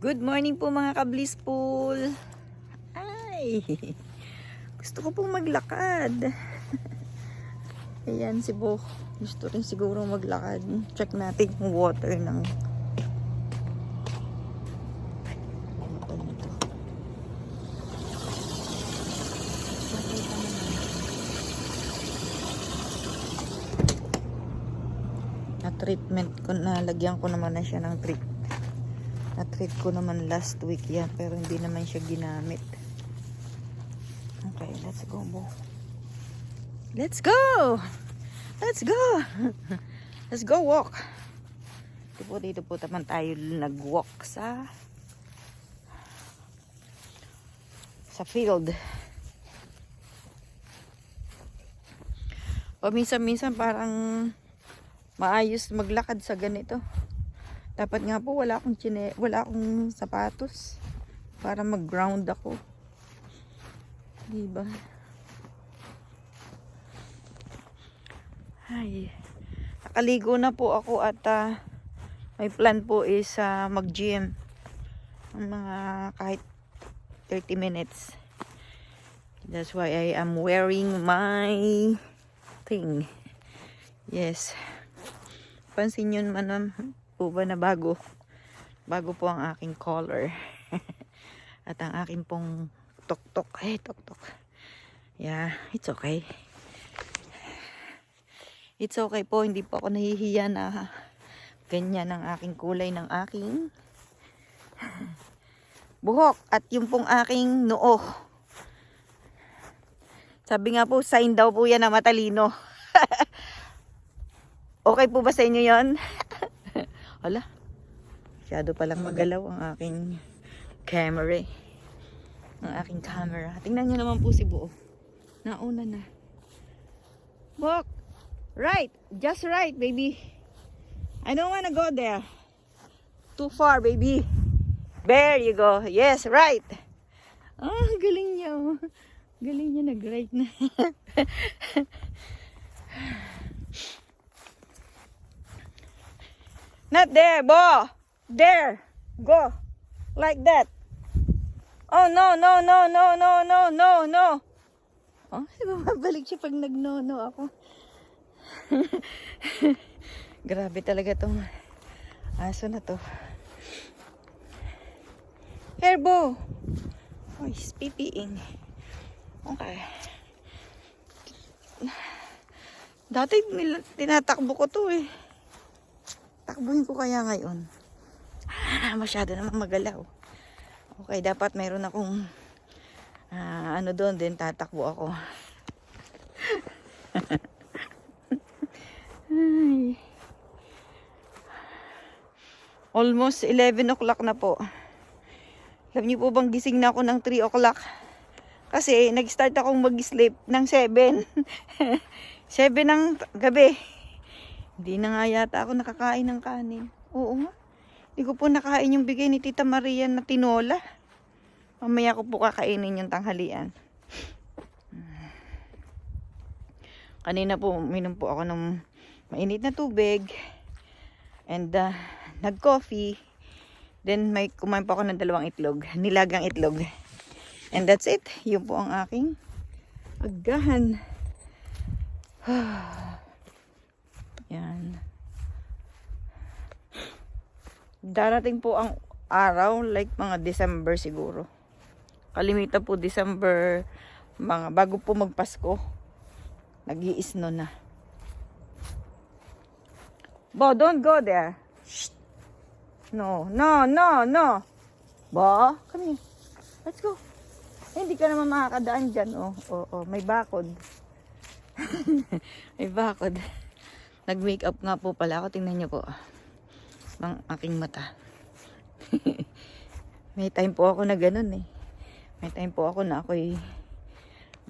Good morning po mga ka-blissful. Ay, gusto ko pong maglakad. Ayan si Bo. Gusto rin siguro maglakad. Check natin yung water ng na treatment ko na. Lagyan ko naman na siya ng treat. Na-treat ko naman last week yan, pero hindi naman siya ginamit. Okay, let's go, Bo. Let's go! Let's go! Let's go walk. Dito po naman tayo nag-walk sa field. Paminsan-minsan parang maayos maglakad sa ganito. Dapat nga po wala akong sapatos para mag-ground ako. Diba? Ay, nakaligo na po ako at may plan po is mag-gym. Mga kahit 30 minutes. That's why I am wearing my thing. Yes. Pansin nyo naman po ba na bago po ang aking collar. At ang aking pong tok-tok. Tok-tok. Yeah, it's okay. It's okay po, hindi po ako nahihiya na ganyan ang aking kulay ng aking buhok at yung pong aking noo. Sabi nga po, sign daw po yan na matalino. Okay po ba sa inyo yon? Hala, masyado palang magalaw ang aking camera. Ang aking camera. Tingnan nyo naman po si Buo. Nauna na. Walk. Right. Just right, baby. I don't wanna go there. Too far, baby. There you go. Yes, right. Galing niya. Oh. Galing niya nag-right na. Not there, Bo. There. Go. Like that. Oh, no. Oh, bumabalik siya pag nag-no ako. Grabe talaga tong aso na to. Here, Bo. Oh, he's pipiing. Okay. Dati tinatakbo ko to eh. Takbuhin ko kaya ngayon. Masyado namang magalaw. Okay, dapat mayroon akong ano doon din, tatakbo ako. Ay. Almost 11 o'clock na po. Alam niyo po bang gising na ako ng 3 o'clock? Kasi nag-start akong mag-sleep ng 7. 7 ng gabi. Hindi na nga yata ako nakakain ng kanin. Oo nga. Hindi ko po nakain yung bigay ni Tita Maria na tinola. Mamaya ko po kakainin yung tanghalian. Kanina po, minom po ako ng mainit na tubig. And nag-coffee. Then may kumain po ako ng 2 itlog. Nilagang itlog. And that's it. Yun po ang aking agahan. Yan. Darating po ang araw like mga December siguro. Kalimitan po December, mga bago po magpasko. Nag-i-snow na. Bo, don't go there. Shh. No. Bo, come here. Let's go. Hindi ka naman makakadaan dyan. Oh, may bakod. May bakod. Nag-makeup nga po pala ako. Tingnan nyo po. Ang aking mata. May time po ako na ganun eh. May time po ako na ako'y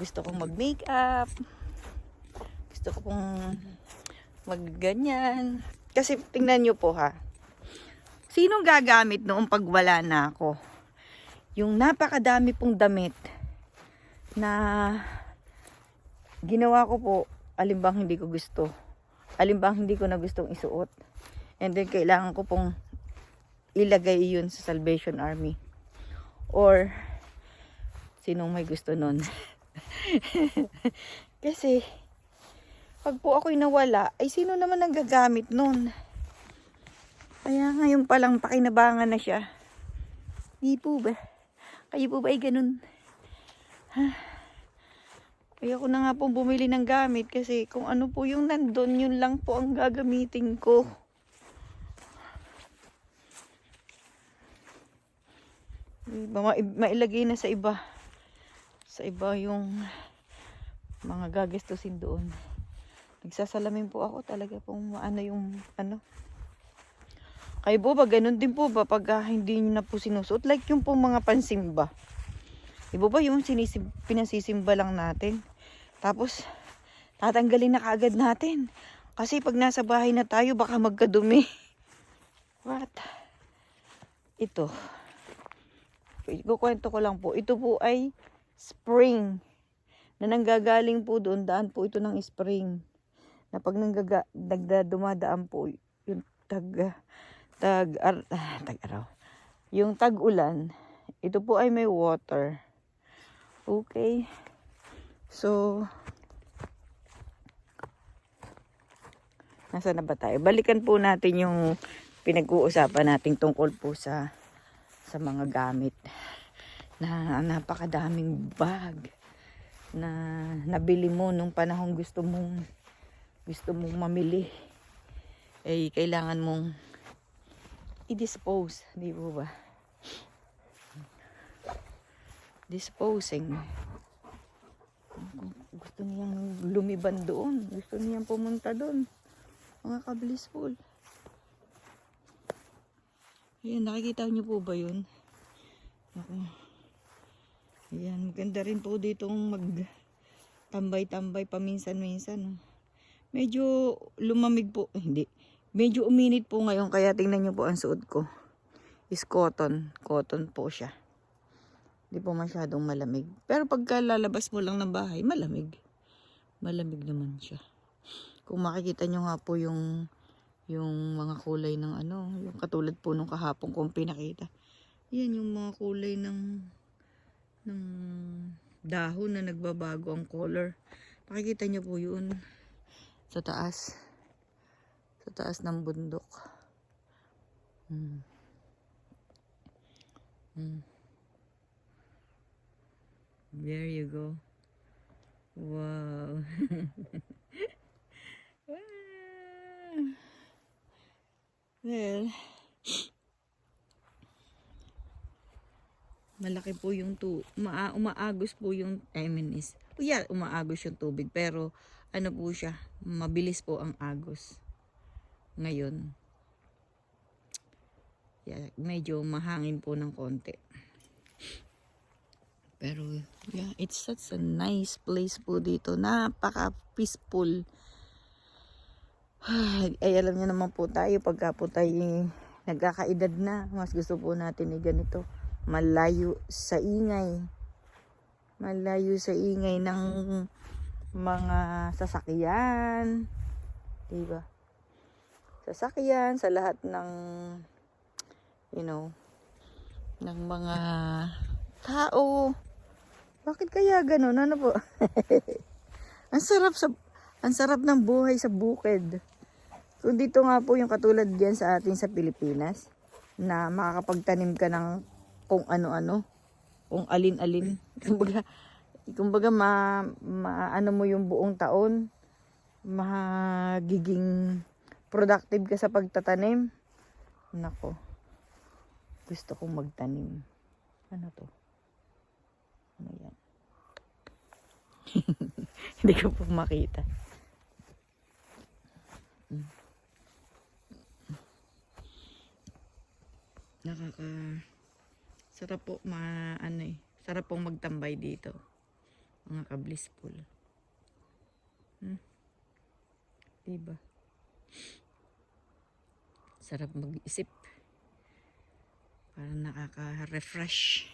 gusto kong mag-makeup. Gusto ko pong mag-ganyan. Kasi tingnan nyo po ha. Sinong gagamit noong pagwala na ako? Yung napakadami pong damit na ginawa ko po, alimbang hindi ko gusto. Alimbang hindi ko na gustong isuot. And then kailangan ko pong ilagay yun sa Salvation Army. Or, sinong may gusto nun. Kasi, pag po ako'y nawala, ay sino naman ang gagamit nun? Kaya ngayon palang pakinabangan na siya. Di po ba? Kayo po ba ay ganun? Kaya ako na nga po bumili ng gamit kasi kung ano po yung nandun, yun lang po ang gagamitin ko. Mailagay na sa iba. Sa iba yung mga gagastusin doon. Nagsasalamin po ako talaga pong ano yung ano. Kayo po ba, ganun din po ba pag hindi nyo na po sinusuot? Like yung pong mga pansimba. Iba ba yung pinasisimba lang natin? Tapos, tatanggalin na kaagad natin. Kasi pag nasa bahay na tayo, baka magkadumi. What? Ito. Ikukwento ko lang po. Ito po ay spring. Na nanggagaling po doon. Daan po ito ng spring. Na pag dumadaan po yung tag-araw. Yung tag-ulan. Ito po ay may water. Okay. So, nasa na ba tayo? Balikan po natin yung pinag-uusapan natin tungkol po sa mga gamit na napakadaming bag na nabili mo nung panahong gusto mong mamili. Eh, kailangan mong i-dispose, di po ba? Disposing. Gusto niyang lumiban doon. Gusto niyang pumunta doon. Mga ka-blissful. Ayan, nakikita niyo po ba yun? Ako. Ayan, maganda rin po ditong magtambay-tambay paminsan-minsan. Medyo lumamig po. Hindi. Medyo uminit po ngayon. Kaya tingnan niyo po ang suot ko. Is cotton. Cotton po siya. Hindi po masyadong malamig. Pero pagka lalabas mo lang ng bahay, malamig. Malamig naman siya. Kung makikita nyo nga po yung mga kulay ng ano, yung katulad po nung kahapon kong pinakita. Yan yung mga kulay ng dahon na nagbabago ang color. Makikita nyo po yun sa taas. Sa taas ng bundok. There you go. Wow. Well, malaki po yung umaagos po yung, umaagos yung tubig, pero ano po siya, mabilis po ang agos. Ngayon, medyo mahangin po ng konti. Pero, it's such a nice place po dito. Napaka-peaceful. Ay, alam niyo naman po tayo, pagka po tayo nagkakaedad na, mas gusto po natin ni ganito. Malayo sa ingay. Malayo sa ingay ng mga sasakyan. Diba? Sasakyan, sa lahat ng, ng mga tao. Bakit kaya ganun? Ano po? Ang sarap ng buhay sa bukid. So dito nga po yung katulad diyan sa atin sa Pilipinas na makakapagtanim ka ng kung ano-ano, kung alin-alin. Kumbaga ano mo yung buong taon, magiging productive ka sa pagtatanim. Nako. Gusto kong magtanim. Ano to? Ano yan? Hindi ko po makita. Sarap po sarap pong magtambay dito. Mga ka-blissful. Diba? Sarap mag-isip. Parang nakaka-refresh.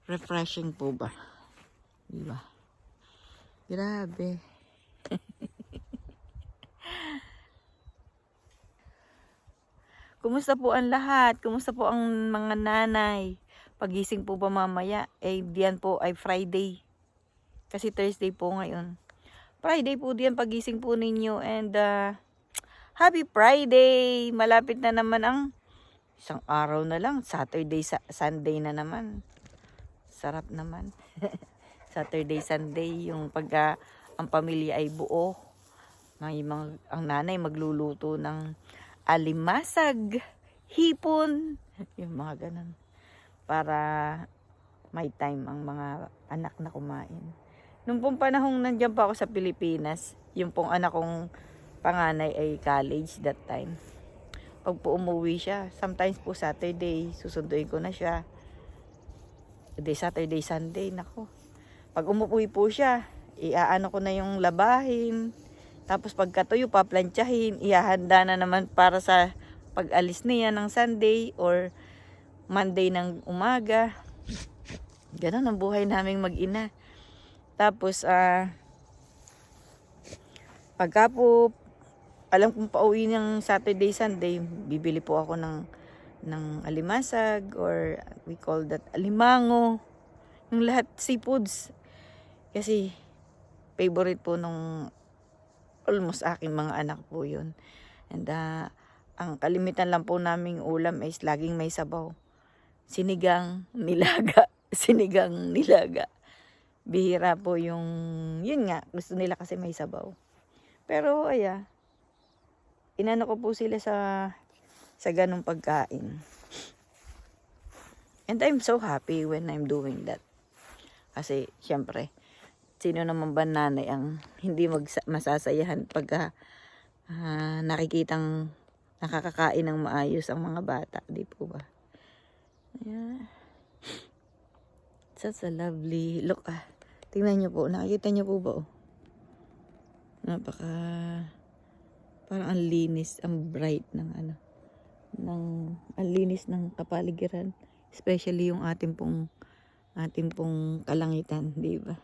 Refreshing po ba? Diba? Grabe. Kumusta kumusta po ang lahat? Kumusta po ang mga nanay? Pagising po ba mamaya? Diyan po ay Friday. Kasi Thursday po ngayon. Friday po diyan pagising po ninyo. And Happy Friday! Malapit na naman ang isang araw na lang. Saturday, Sunday na naman. Sarap naman. Saturday, Sunday. Yung pagka ang pamilya ay buo. Ang nanay magluluto ng alimasag, hipon, yung mga ganun. Para may time ang mga anak na kumain. Nung pong panahong nandiyan pa ako sa Pilipinas, yung pong anak kong panganay ay college that time. Pag po umuwi siya, sometimes po Saturday, susunduin ko na siya. Saturday, Sunday, nako. Pag umuwi po siya, iaano ko na yung labahin. Tapos pagkatuyo, paplantsahin, ihahanda na naman para sa pag-alis niya ng Sunday or Monday ng umaga. Ganon ang buhay naming mag-ina. Tapos, pagka po, alam kong pauwi ng Saturday, Sunday, bibili po ako ng alimasag or we call that alimango. Yung lahat seafoods. Kasi, favorite po nung almost aking mga anak po yun. And ang kalimitan lang po naming ulam is laging may sabaw. Sinigang, nilaga. Sinigang, nilaga. Bihira po yung, yun nga, gusto nila kasi may sabaw. Pero, inano ko po sila sa ganung pagkain. And I'm so happy when I'm doing that. Kasi, syempre, sino naman ba nanay ang hindi masasayahan pagka nakikitang nakakakain ng maayos ang mga bata, di po ba? Yeah. Such a lovely look. Tingnan niyo po, nakikita niyo po ba? Napaka parang ang linis, ang bright ng ang linis ng kapaligiran, especially yung ating pong kalangitan, di ba?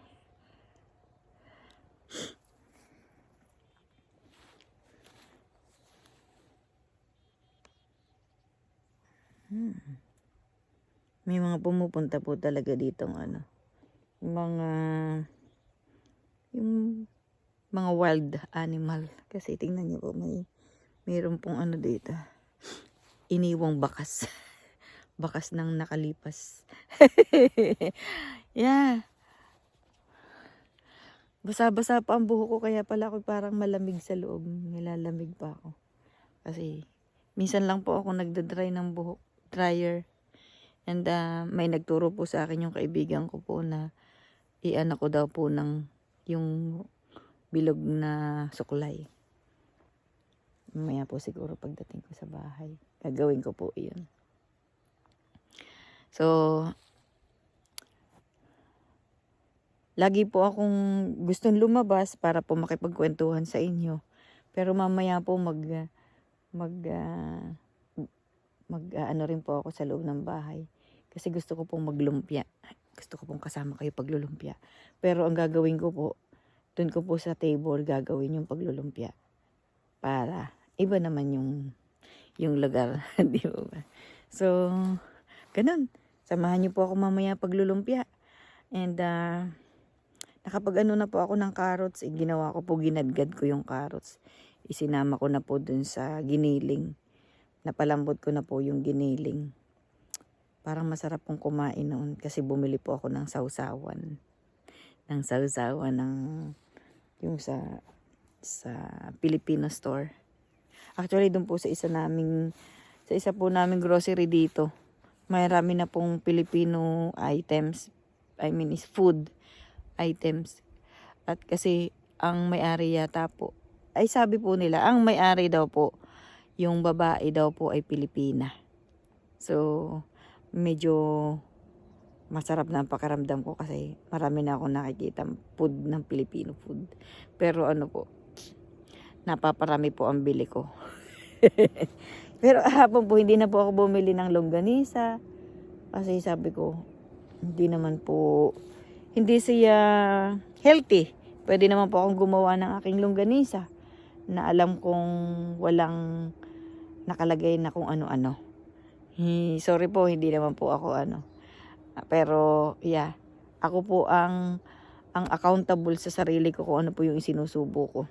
May mga pumupunta po talaga dito yung mga wild animal. Kasi tingnan niyo po, mayroon pong dito. Iniwang bakas. Bakas ng nakalipas. Yeah. Basa-basa pa ang buhok ko, kaya pala ako parang malamig sa loob. Nilalamig pa ako. Kasi minsan lang po ako nagda-dry ng buhok. Dryer. And may nagturo po sa akin yung kaibigan ko po na iano ko daw po ng yung bilog na suklay. Mamaya po siguro pagdating ko sa bahay, gagawin ko po iyon. So, lagi po akong gustong lumabas para po makipagkwentuhan sa inyo. Pero mamaya po ano rin po ako sa loob ng bahay. Kasi gusto ko pong maglumpia. Gusto ko pong kasama kayo paglulumpia. Pero ang gagawin ko po, dun ko po sa table gagawin yung paglulumpia. Para iba naman yung lugar. Di ba? So, ganun. Samahan niyo po ako mamaya paglulumpia. And nakapag na po ako ng carrots. Ginawa ko po, ginadgad ko yung carrots. Isinama ko na po dun sa giniling. Napalambot ko na po yung giniling. Parang masarap pong kumain noon kasi bumili po ako ng sausawan. Yung sa Filipino store. Actually, doon po sa isa po naming grocery dito. Marami na pong Filipino items. I mean, is food items. At kasi ang may-ari yata po, ay sabi po nila, ang may-ari daw po, yung babae daw po ay Pilipina. So, medyo masarap na ang pakiramdam ko kasi marami na akong nakikita food ng Filipino food. Pero napaparami po ang bili ko. Pero hapon po, hindi na po ako bumili ng longganisa. Kasi sabi ko, hindi siya healthy. Pwede naman po akong gumawa ng aking longganisa na alam kong walang nakalagay na kung ano-ano. Sorry po, hindi naman po ako pero yeah, ako po ang accountable sa sarili ko kung ano po yung isinusubo ko.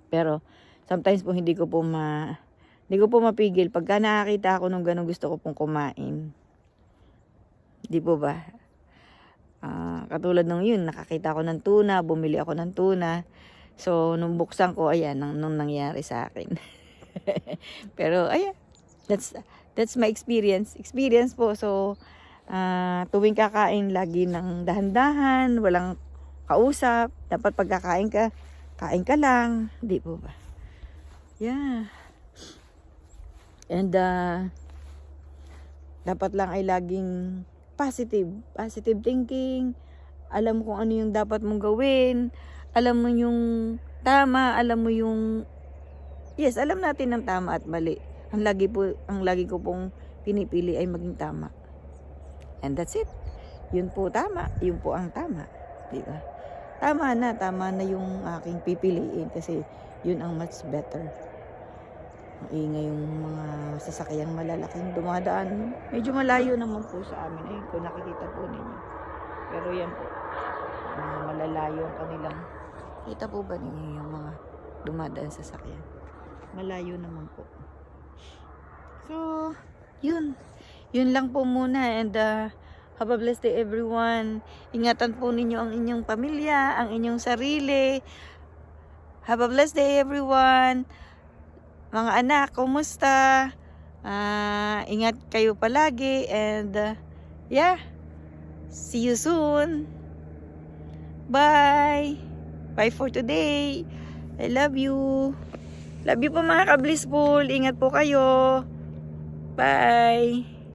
Pero sometimes po hindi ko po mapigil pagka nakakita ako nung ganun gusto ko pong kumain. Di po ba? Katulad nung yun, nakakita ko ng tuna, bumili ako ng tuna. So nung buksan ko, ayan, nung nangyari sa akin. Pero ayan, that's my experience po. So tuwing kakain, lagi ng dahan-dahan, walang kausap. Dapat pagkakain ka, kain ka lang, di po ba? Yeah. And dapat lang ay laging positive thinking. Alam kung ano yung dapat mong gawin, alam mo yung tama, alam mo yung yes, alam natin ang tama at mali. Ang lagi ko pong pinipili ay maging tama. And that's it. Yun po tama, yun po ang tama, di ba? Tama na yung aking pipiliin kasi yun ang much better. Ingay yung mga sasakyang malalaking dumadaan. Medyo malayo naman po sa amin. Ayun po, nakikita po ninyo. Pero yan po, malalayo ang kanilang. Kita po ba ninyo yung mga dumadaan sa sasakyan? Malayo naman po. So, yun. Yun lang po muna. And have a blessed day everyone. Ingatan po ninyo ang inyong pamilya, ang inyong sarili. Have a blessed day everyone. Mga anak, kumusta? Ingat kayo palagi and yeah, see you soon. Bye. Bye for today. I love you. Love you po mga ka-blissful. Ingat po kayo. Bye.